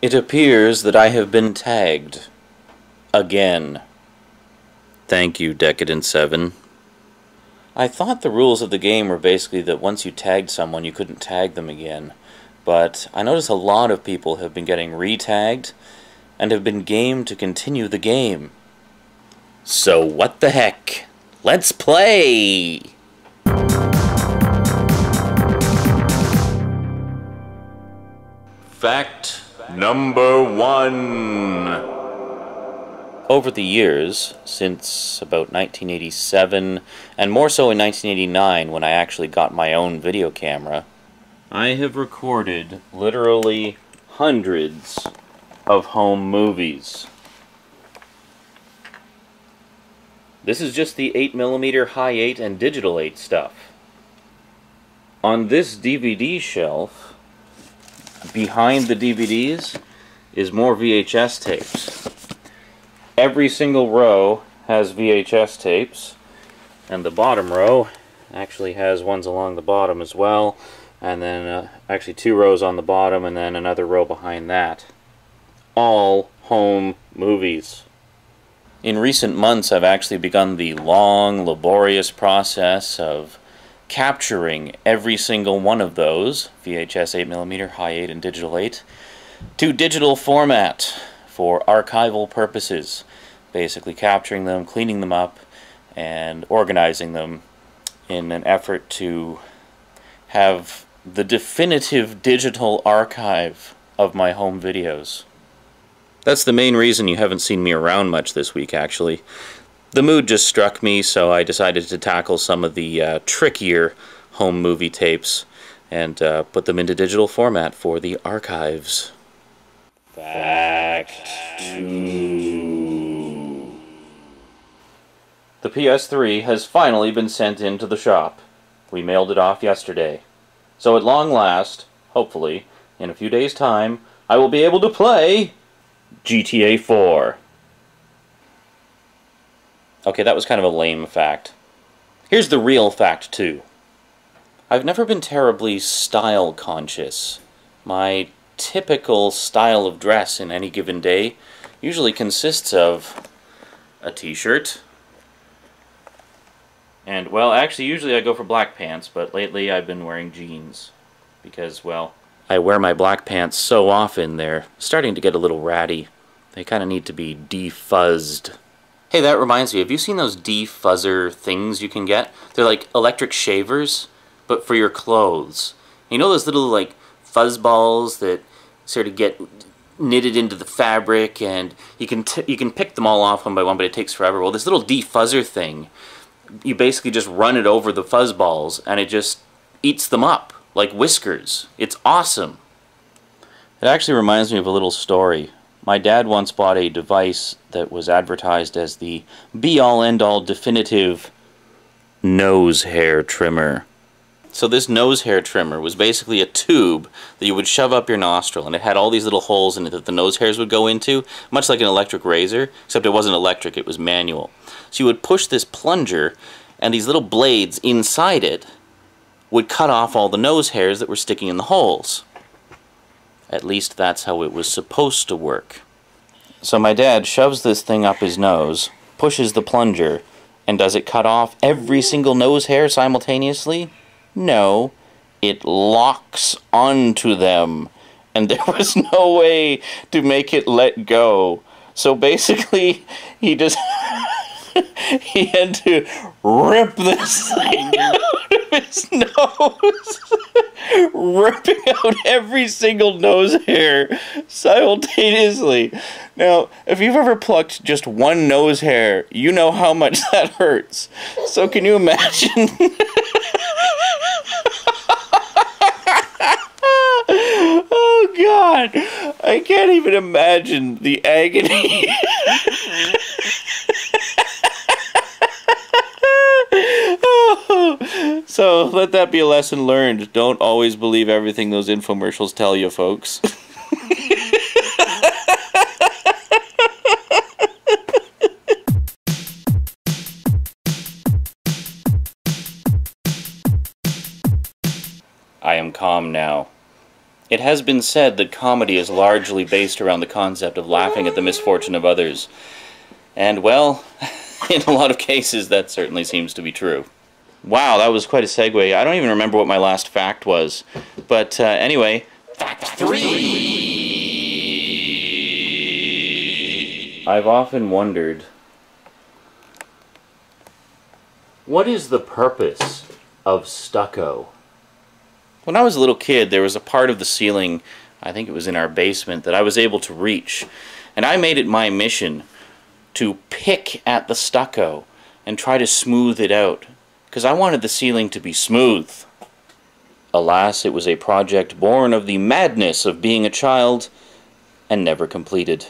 It appears that I have been tagged. Again. Thank you, Decadent 7. I thought the rules of the game were basically that once you tagged someone, you couldn't tag them again. But I notice a lot of people have been getting re-tagged and have been game to continue the game. So what the heck? Let's play! Fact number 1. Over the years, since about 1987, and more so in 1989 when I actually got my own video camera, I have recorded literally hundreds of home movies. This is just the 8mm high 8 and digital 8 stuff. On this DVD shelf, behind the DVDs, is more VHS tapes. Every single row has VHS tapes, and the bottom row actually has ones along the bottom as well, and then actually 2 rows on the bottom and then another row behind that. All home movies. In recent months, I've actually begun the long, laborious process of capturing every single one of those, VHS 8mm, high 8, and digital 8, to digital format for archival purposes. Basically capturing them, cleaning them up, and organizing them in an effort to have the definitive digital archive of my home videos. That's the main reason you haven't seen me around much this week, actually. The mood just struck me, so I decided to tackle some of the trickier home movie tapes and put them into digital format for the archives. Fact 2. The PS3 has finally been sent into the shop. We mailed it off yesterday. So at long last, hopefully, in a few days' time, I will be able to play GTA 4. Okay, that was kind of a lame fact. Here's the real fact 2. I've never been terribly style conscious. My typical style of dress in any given day usually consists of a t-shirt, and, well, actually, usually I go for black pants, but lately I've been wearing jeans. Because, well, I wear my black pants so often, they're starting to get a little ratty. They kind of need to be defuzzed. Hey, that reminds me, have you seen those defuzzer things you can get? They're like electric shavers, but for your clothes. You know those little, like, fuzz balls that sort of get knitted into the fabric, and you can pick them all off one by one, but it takes forever. Well, this little defuzzer thing, you basically just run it over the fuzz balls, and it just eats them up, like whiskers. It's awesome. It actually reminds me of a little story. My dad once bought a device that was advertised as the be-all, end-all definitive nose hair trimmer. So this nose hair trimmer was basically a tube that you would shove up your nostril, and it had all these little holes in it that the nose hairs would go into, much like an electric razor, except it wasn't electric, it was manual. So you would push this plunger, and these little blades inside it would cut off all the nose hairs that were sticking in the holes. At least that's how it was supposed to work. So my dad shoves this thing up his nose, pushes the plunger, and does it cut off every single nose hair simultaneously? No, it locks onto them, and there was no way to make it let go. So basically, he just he had to rip this thing out of his nose, ripping out every single nose hair simultaneously. Now, if you've ever plucked just one nose hair, you know how much that hurts. So can you imagine? Oh God, I can't even imagine the agony. So let that be a lesson learned. Don't always believe everything those infomercials tell you, folks. I am calm now. It has been said that comedy is largely based around the concept of laughing at the misfortune of others. And, well, in a lot of cases, that certainly seems to be true. Wow, that was quite a segue. I don't even remember what my last fact was. But anyway, Fact 3! I've often wondered, what is the purpose of stucco? When I was a little kid, there was a part of the ceiling, I think it was in our basement, that I was able to reach. And I made it my mission to pick at the stucco and try to smooth it out, because I wanted the ceiling to be smooth. Alas, it was a project born of the madness of being a child and never completed.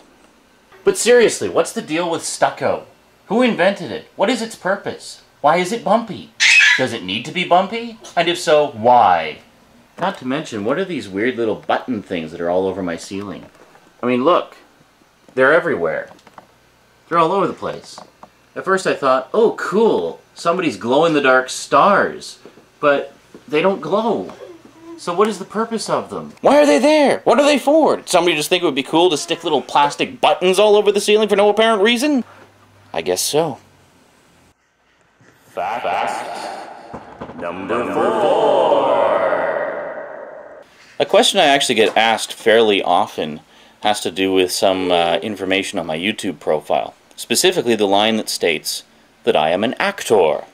But seriously, what's the deal with stucco? Who invented it? What is its purpose? Why is it bumpy? Does it need to be bumpy? And if so, why? Not to mention, what are these weird little button things that are all over my ceiling? I mean, look. They're everywhere. They're all over the place. At first I thought, oh cool, somebody's glow-in-the-dark stars. But they don't glow. So what is the purpose of them? Why are they there? What are they for? Did somebody just think it would be cool to stick little plastic buttons all over the ceiling for no apparent reason? I guess so. Fact number 4. A question I actually get asked fairly often has to do with some information on my YouTube profile. Specifically the line that states that I am an actor.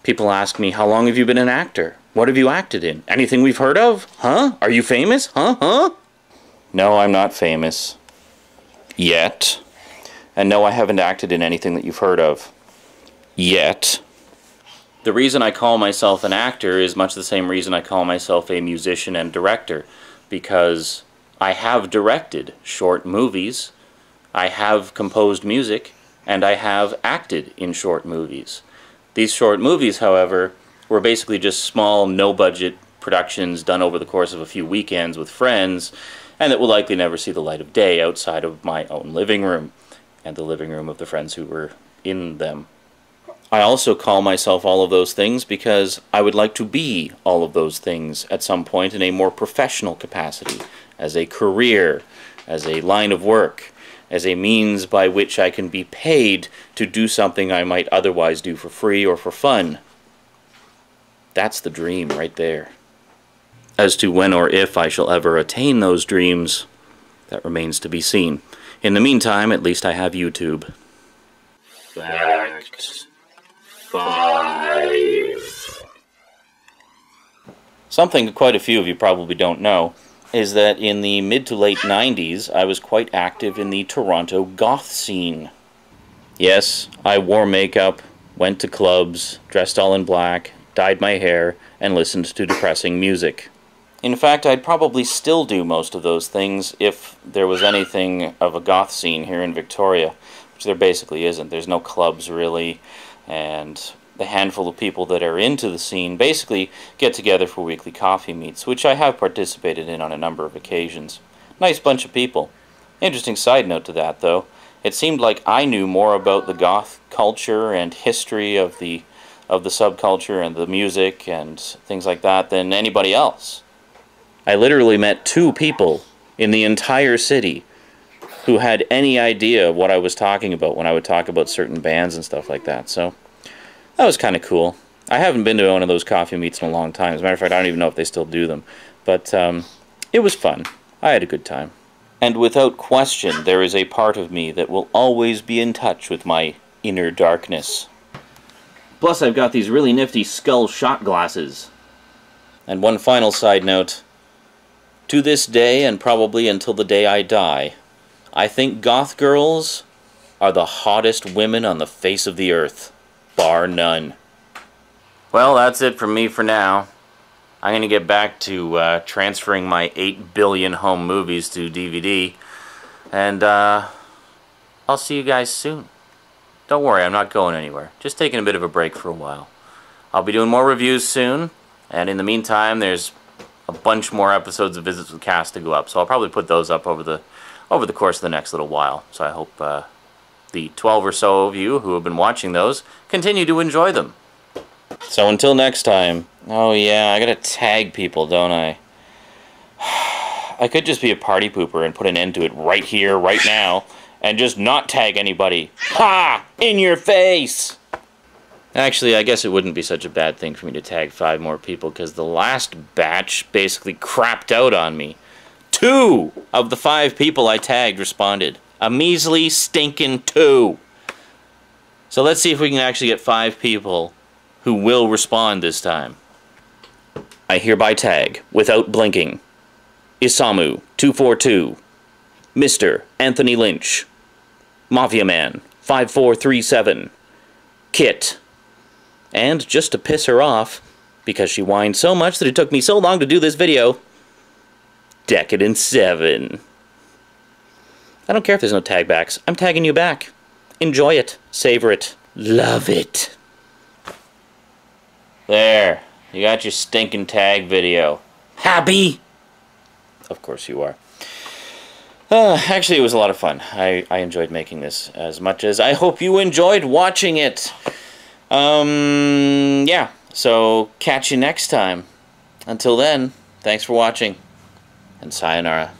People ask me, how long have you been an actor? What have you acted in? Anything we've heard of? Huh? Are you famous? Huh? No, I'm not famous. Yet. And no, I haven't acted in anything that you've heard of. Yet. The reason I call myself an actor is much the same reason I call myself a musician and director. Because I have directed short movies, I have composed music, and I have acted in short movies. These short movies, however, were basically just small, no-budget productions done over the course of a few weekends with friends, and that will likely never see the light of day outside of my own living room, and the living room of the friends who were in them. I also call myself all of those things because I would like to be all of those things at some point in a more professional capacity, as a career, as a line of work, as a means by which I can be paid to do something I might otherwise do for free or for fun. That's the dream right there. As to when or if I shall ever attain those dreams, that remains to be seen. In the meantime, at least I have YouTube. Fact 5. Something quite a few of you probably don't know is that in the mid to late 90s, I was quite active in the Toronto goth scene. Yes, I wore makeup, went to clubs, dressed all in black, dyed my hair, and listened to depressing music. In fact, I'd probably still do most of those things if there was anything of a goth scene here in Victoria, which there basically isn't. There's no clubs, really, and the handful of people that are into the scene basically get together for weekly coffee meets, which I have participated in on a number of occasions. Nice bunch of people. Interesting side note to that, though. It seemed like I knew more about the goth culture and history of the subculture and the music and things like that than anybody else. I literally met 2 people in the entire city who had any idea of what I was talking about when I would talk about certain bands and stuff like that, so that was kind of cool. I haven't been to one of those coffee meets in a long time. As a matter of fact, I don't even know if they still do them. But it was fun. I had a good time. And without question, there is a part of me that will always be in touch with my inner darkness. Plus, I've got these really nifty skull shot glasses. And one final side note. To this day, and probably until the day I die, I think goth girls are the hottest women on the face of the earth. Bar none. Well, that's it from me for now. I'm going to get back to transferring my 8 billion home movies to DVD, and I'll see you guys soon. Don't worry, I'm not going anywhere. Just taking a bit of a break for a while. I'll be doing more reviews soon, and in the meantime, there's a bunch more episodes of Visits with Cass to go up, so I'll probably put those up over the course of the next little while. So I hope the 12 or so of you who have been watching those continue to enjoy them. So until next time, oh yeah, I gotta tag people, don't I? I could just be a party pooper and put an end to it right here, right now, and just not tag anybody. Ha! In your face! Actually, I guess it wouldn't be such a bad thing for me to tag 5 more people, because the last batch basically crapped out on me. 2 of the 5 people I tagged responded. A measly, stinking 2. So let's see if we can actually get 5 people who will respond this time. I hereby tag, without blinking, Isamu242, Mr. Anthony Lynch, Mafia Man 5437, Kit, and just to piss her off, because she whined so much that it took me so long to do this video, Decadent7. I don't care if there's no tag backs. I'm tagging you back. Enjoy it. Savor it. Love it. There. You got your stinking tag video. Happy? Of course you are. Actually, it was a lot of fun. I enjoyed making this as much as I hope you enjoyed watching it. Yeah. So, catch you next time. Until then, thanks for watching. And sayonara.